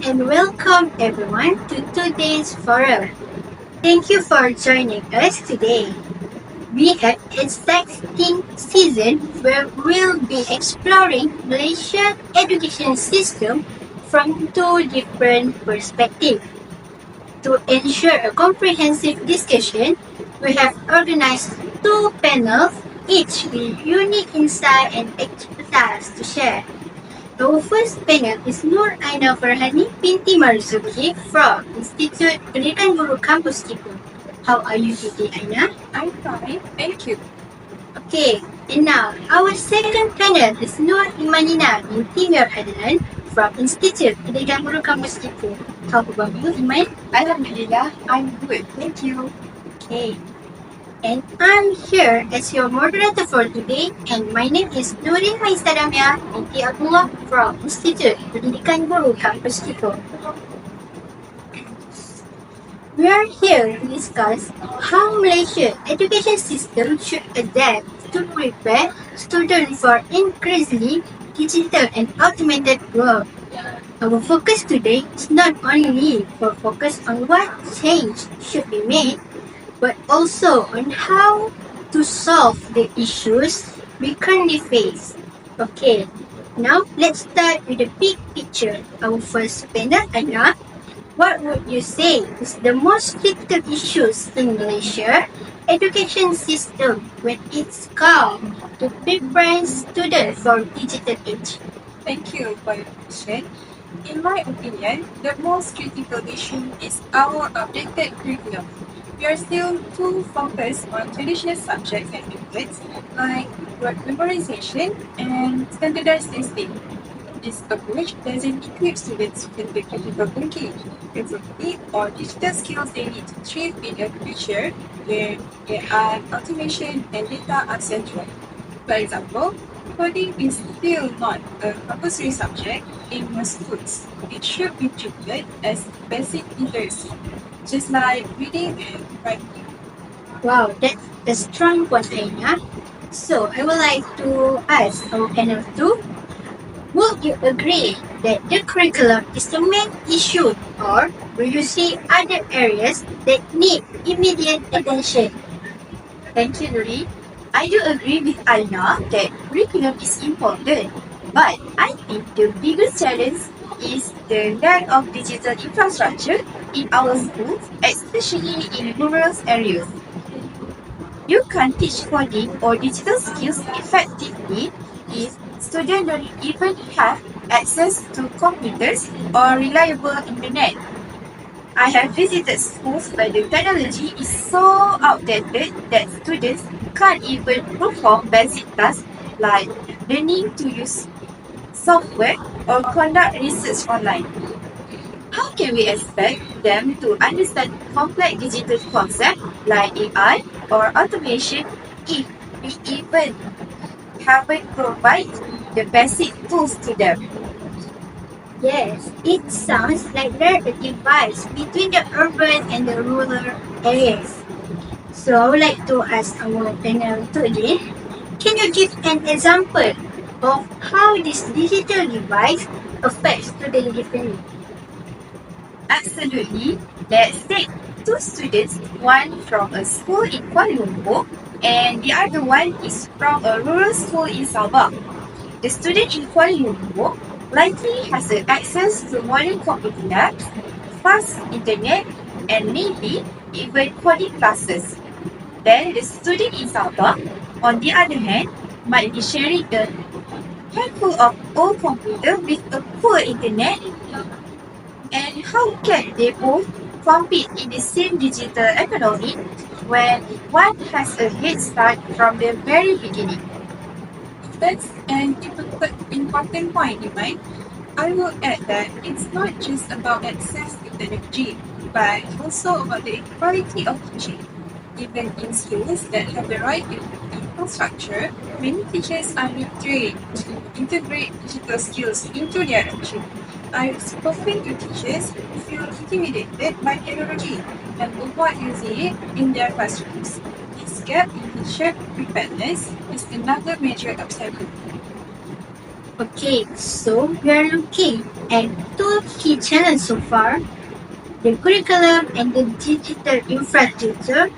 and welcome everyone to today's forum. Thank you for joining us today. We have a exciting season where we'll be exploring Malaysia's education system from two different perspectives. To ensure a comprehensive discussion, we have organized two panels, each with unique insight and expertise to share. Our first panel is Nur Aina Farhani binti Marzuki from Institute Pendidikan Guru Kampus Ipoh. How are you today, Aina? I'm fine, thank you. Okay, and now our second panel is Nur Imanina binti Mir Adnan from Institute Pendidikan Guru Kampus Ipoh. How about you, Iman? Alhamdulillah, I'm good, thank you. Okay. And I'm here as your moderator for today, and my name is Nurin Maisadamia binti Abdullah from Institute Pendidikan Guru Kampus Ipoh. We are here to discuss how Malaysia's education system should adapt to prepare students for increasingly digital and automated world. Our focus today is not only for focus on what change should be made, but also on how to solve the issues we currently face. Okay, now let's start with the big picture. Our first panel, Anna, what would you say is the most critical issues in Malaysia education system when it's come to prepare students for digital age? Thank you for your question. In my opinion, the most critical issue is our updated curriculum. We are still too focused on traditional subjects and methods like word memorization and standardized testing. This approach doesn't equip students with the critical thinking, creativity, or digital skills they need to thrive in a future where AI, automation, and data are central. For example, coding is still not a compulsory subject in most schools. It should be treated as basic literacy, just like reading and writing. Wow, that's a strong point, Aina. So I would like to ask our panel too. Would you agree that the curriculum is the main issue, or do you see other areas that need immediate attention? Thank you, Nuri. I do agree with Aina that curriculum is important, but I think the biggest challenge is the lack of digital infrastructure in our schools, especially in rural areas. You can't teach coding or digital skills effectively if students don't even have access to computers or reliable internet. I have visited schools where the technology is so outdated that students can't even perform basic tasks like learning to use software or conduct research online. How can we expect them to understand complex digital concepts like AI or automation if we even haven't provided the basic tools to them? Yes, it sounds like there's a divide between the urban and the rural areas. So I would like to ask our panel today, can you give an example of how this digital divide affects students differently? Absolutely. Let's take two students, one from a school in Kuala Lumpur and the other one is from a rural school in Sabah. The student in Kuala Lumpur likely has access to modern computer labs, fast internet, and maybe even coding classes. Then the student in Sabah, on the other hand, might be sharing a handful of old computers with a poor internet. And how can they both compete in the same digital economy when one has a head start from the very beginning? That's an important point, Iman. I will add that it's not just about access to technology, but also about the quality of teaching. Even in schools that have the right infrastructure, many teachers are not trained to integrate digital skills into their teaching. I've spoken to teachers who feel intimidated by technology and avoid using it in their classrooms. This gap in teacher preparedness is another major obstacle. Okay, so we are looking at two key challenges so far: the curriculum and the digital infrastructure,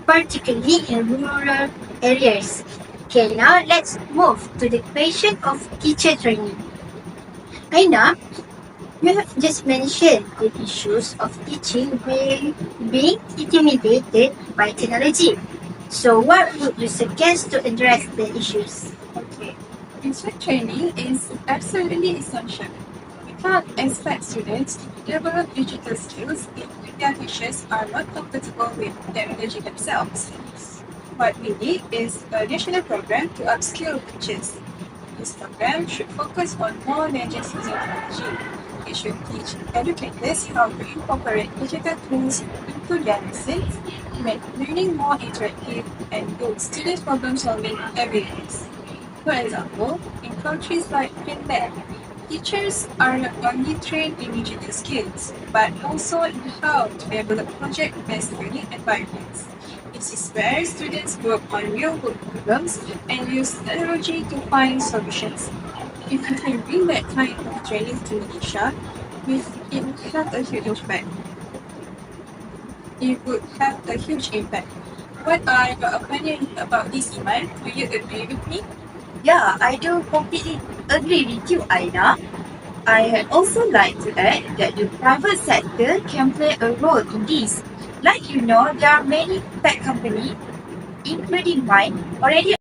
particularly in rural areas. Okay, now let's move to the question of teacher training. Aina, you have just mentioned the issues of teaching being intimidated by technology. So, what would you suggest to address the issues? Okay. Teacher training is absolutely essential. We can't expect students to develop digital skills if their teachers are not comfortable with technology themselves. What we need is a national program to upskill teachers. This program should focus on more than just using technology. It should teach educators how to incorporate digital tools into their lessons, make learning more interactive, and build students' problem-solving abilities. For example, in countries like Finland, teachers are not only trained in digital skills, but also in how to develop project-based learning environments. This is where students work on real-world problems and use technology to find solutions. If you can bring that kind of training to Malaysia, it would have a huge impact. It would have a huge impact. What are your opinions about this, Iman? Do you agree with me? Yeah, I do completely agree with you, Aina. I also like to add that the private sector can play a role in this. Like there are many tech companies, including mine, already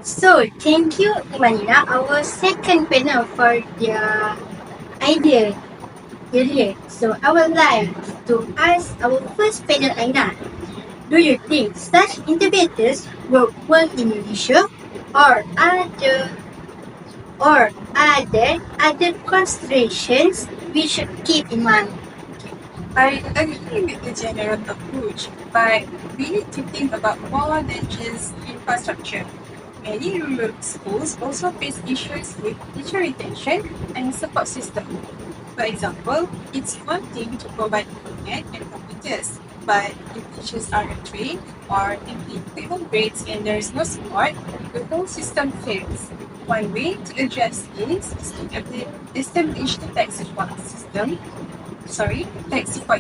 So, thank you, Imanina, our second panel for their idea earlier. So, I would like to ask our first panel, Aina. Do you think such incubators will work in Malaysia, or are there other considerations we should keep in mind? I agree with the general approach, but we need to think about more than just infrastructure. Many rural schools also face issues with teacher retention and support system. For example, it's one thing to provide internet and computers, but if teachers aren't trained or if the equipment breaks and there's no support, the whole system fails. One way to address this is to establish the tax support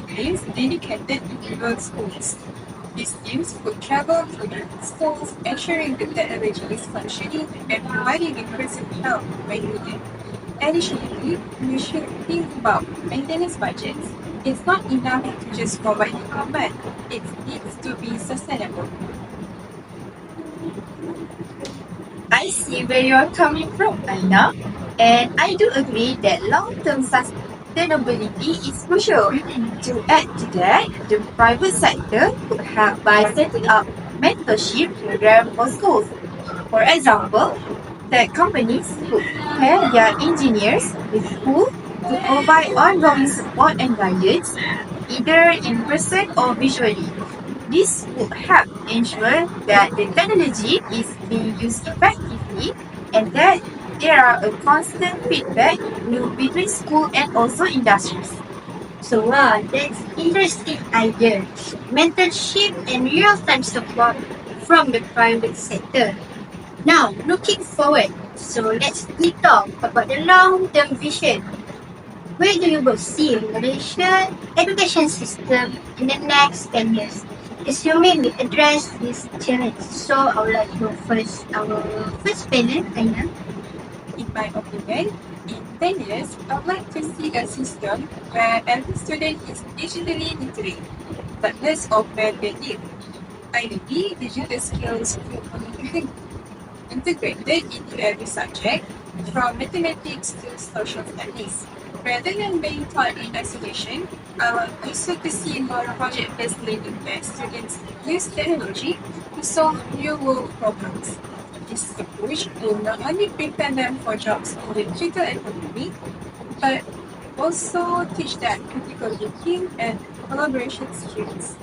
teams dedicated to rural schools. These teams could travel to the schools, ensuring the technology is functioning and providing inclusive help when needed. Additionally, we should think about maintenance budgets. It's not enough to just provide equipment. It needs to be sustainable. I see where you're coming from, Aina. And I do agree that long-term sustainability is crucial. To add to that, the private sector could help by setting up mentorship programs for schools. For example, tech companies could pair their engineers with schools to provide ongoing support and guidance, either in person or visually. This would help ensure that the technology is being used effectively and that there are a constant feedback loop between school and also industries. So, wow, that's interesting idea. Mentorship and real-time support from the private sector. Now, looking forward, so let's talk about the long-term vision. Where do you both see Malaysia education system in the next 10 years? Assuming we address this challenge. So, I would like to go first, our first panel, Aina. In my opinion, in 10 years, I would like to see a system where every student is digitally literate, regardless of where they live. Ideally, digital skills will be integrated into every subject, from mathematics to social studies. Rather than being taught in isolation, I want also to see more project-based learning where students use technology to solve real-world problems. This approach will not only prepare them for jobs in the digital economy, but also teach them critical thinking and collaboration skills.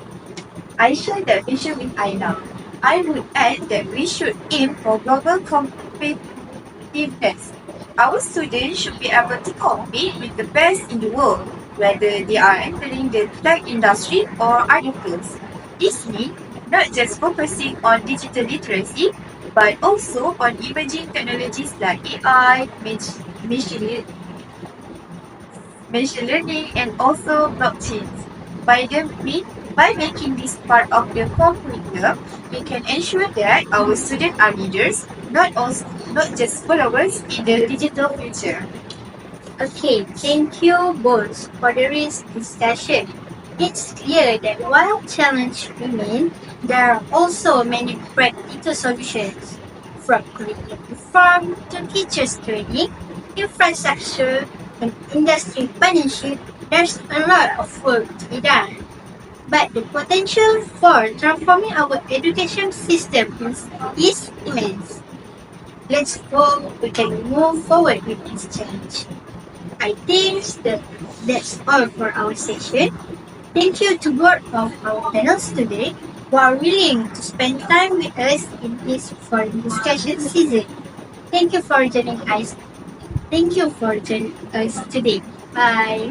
I share the vision with Aina. I would add that we should aim for global competitiveness. Our students should be able to compete with the best in the world, whether they are entering the tech industry or other fields. This means not just focusing on digital literacy, but also on emerging technologies like AI, machine learning, and also blockchains. By, by making this part of the curriculum, we can ensure that our students are leaders, not just followers in the digital future. Okay, thank you both for the rich discussion. It's clear that while challenges remain, there are also many practical solutions, from curriculum reform to teachers training, infrastructure, and industry partnership. There's a lot of work to be done. But the potential for transforming our education system is immense. Let's hope we can move forward with this challenge. I think that's all for our session. Thank you to both of our panels today who are willing to spend time with us in this forum discussion season. Thank you for joining us. Thank you for joining us today. Bye.